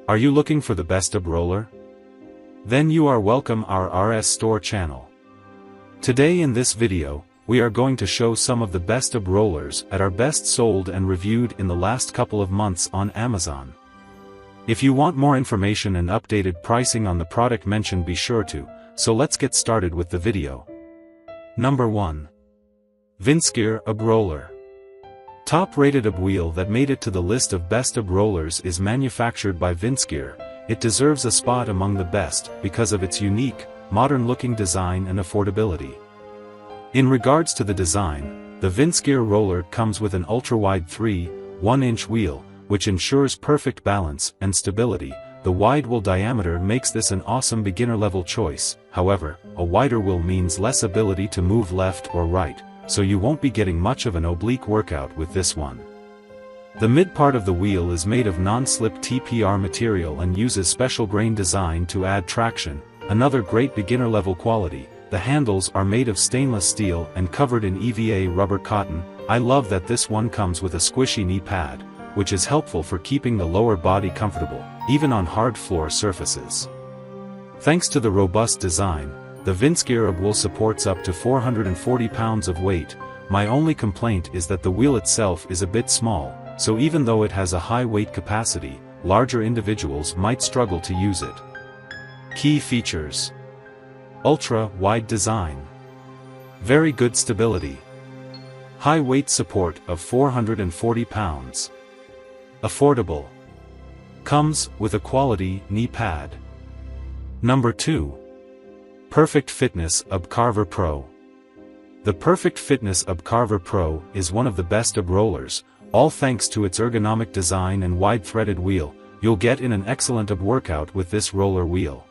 Are you looking for the best ab roller? Then you are welcome our RS Store channel. Today in this video, we are going to show some of the best ab rollers at our best sold and reviewed in the last couple of months on Amazon. If you want more information and updated pricing on the product mentioned, be sure to, so let's get started with the video. Number 1. Vinsguir Ab Roller. Top-rated ab wheel that made it to the list of best ab rollers is manufactured by Vinsguir. It deserves a spot among the best because of its unique, modern-looking design and affordability. In regards to the design, the Vinsguir roller comes with an ultra-wide 3/1-inch wheel, which ensures perfect balance and stability. The wide wheel diameter makes this an awesome beginner-level choice. However, a wider wheel means less ability to move left or right, so you won't be getting much of an oblique workout with this one. The mid part of the wheel is made of non-slip TPR material and uses special grain design to add traction, another great beginner-level quality. The handles are made of stainless steel and covered in EVA rubber cotton. I love that this one comes with a squishy knee pad, which is helpful for keeping the lower body comfortable, even on hard floor surfaces. Thanks to the robust design, the Vinsguir Ab Wheel supports up to 440 pounds of weight. My only complaint is that the wheel itself is a bit small, so even though it has a high weight capacity, larger individuals might struggle to use it. Key features: ultra-wide design, very good stability, high weight support of 440 pounds, affordable, comes with a quality knee pad. Number 2. Perfect Fitness Ab Carver Pro. The Perfect Fitness Ab Carver Pro is one of the best ab rollers, all thanks to its ergonomic design and wide-threaded wheel. You'll get in an excellent ab workout with this roller wheel.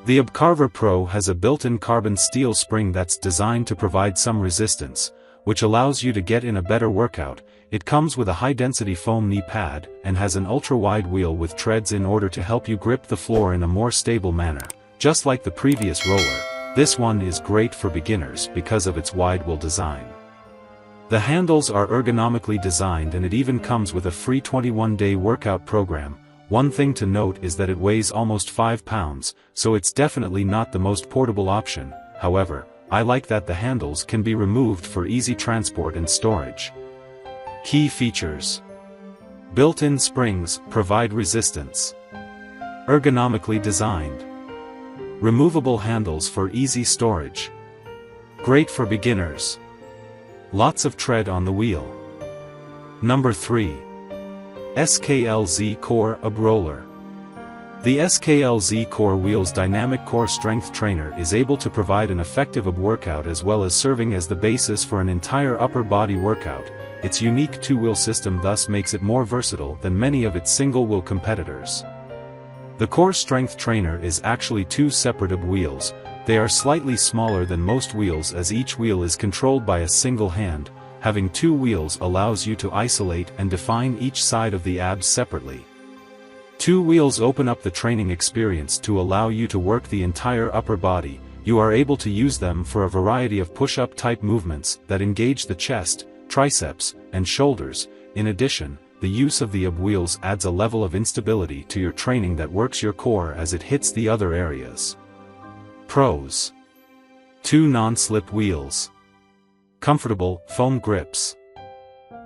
The Ab Carver Pro has a built-in carbon steel spring that's designed to provide some resistance, which allows you to get in a better workout. It comes with a high-density foam knee pad and has an ultra-wide wheel with treads in order to help you grip the floor in a more stable manner. Just like the previous roller, this one is great for beginners because of its wide wheel design. The handles are ergonomically designed and it even comes with a free 21-day workout program. One thing to note is that it weighs almost 5 pounds, so it's definitely not the most portable option. However, I like that the handles can be removed for easy transport and storage. Key features: built-in springs provide resistance, ergonomically designed, removable handles for easy storage, great for beginners, lots of tread on the wheel. Number 3. SKLZ Core Ab Roller. The SKLZ Core Wheel's dynamic core strength trainer is able to provide an effective ab workout as well as serving as the basis for an entire upper body workout. Its unique two-wheel system thus makes it more versatile than many of its single-wheel competitors. The core strength trainer is actually two separate ab wheels. They are slightly smaller than most wheels as each wheel is controlled by a single hand. Having two wheels allows you to isolate and define each side of the abs separately. Two wheels open up the training experience to allow you to work the entire upper body. You are able to use them for a variety of push-up type movements that engage the chest, triceps, and shoulders. In addition, the use of the ab wheels adds a level of instability to your training that works your core as it hits the other areas. Pros: 2 non-slip wheels, comfortable foam grips,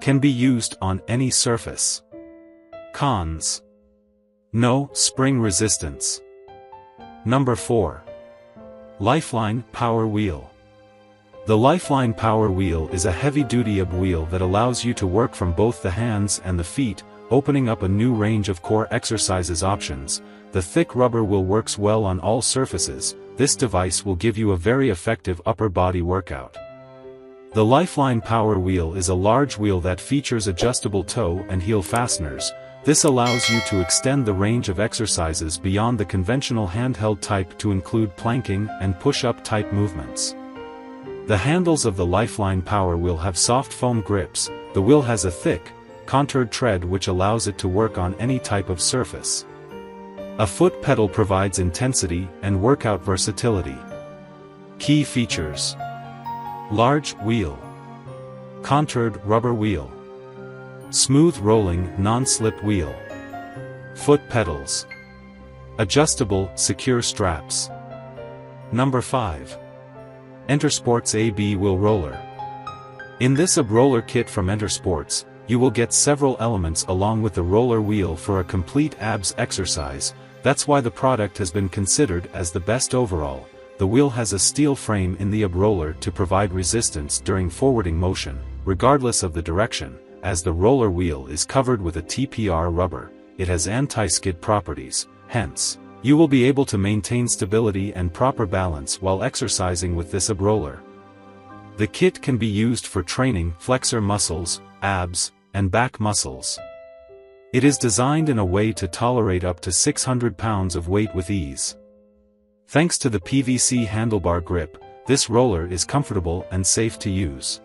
can be used on any surface. Cons: no spring resistance. Number 4. Lifeline Power Wheel. The Lifeline Power Wheel is a heavy-duty ab wheel that allows you to work from both the hands and the feet, opening up a new range of core exercises options. The thick rubber wheel works well on all surfaces. This device will give you a very effective upper body workout. The Lifeline Power Wheel is a large wheel that features adjustable toe and heel fasteners. This allows you to extend the range of exercises beyond the conventional handheld type to include planking and push-up type movements. The handles of the Lifeline Power Wheel have soft foam grips. The wheel has a thick, contoured tread which allows it to work on any type of surface. A foot pedal provides intensity and workout versatility. Key features: large wheel, contoured rubber wheel, smooth rolling non-slip wheel, Foot pedals. Adjustable, secure straps. Number 5. EnterSports AB Wheel Roller. In this Ab Roller kit from EnterSports, you will get several elements along with the roller wheel for a complete abs exercise. That's why the product has been considered as the best overall. The wheel has a steel frame in the Ab Roller to provide resistance during forwarding motion, regardless of the direction. As the roller wheel is covered with a TPR rubber, it has anti-skid properties, hence, you will be able to maintain stability and proper balance while exercising with this Ab Roller. The kit can be used for training flexor muscles, abs, and back muscles. It is designed in a way to tolerate up to 600 pounds of weight with ease. Thanks to the PVC handlebar grip, this roller is comfortable and safe to use.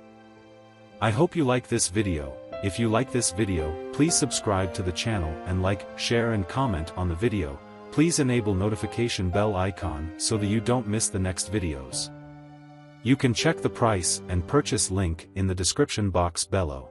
I hope you like this video. If you like this video, please subscribe to the channel and like, share and comment on the video. Please enable notification bell icon so that you don't miss the next videos. You can check the price and purchase link in the description box below.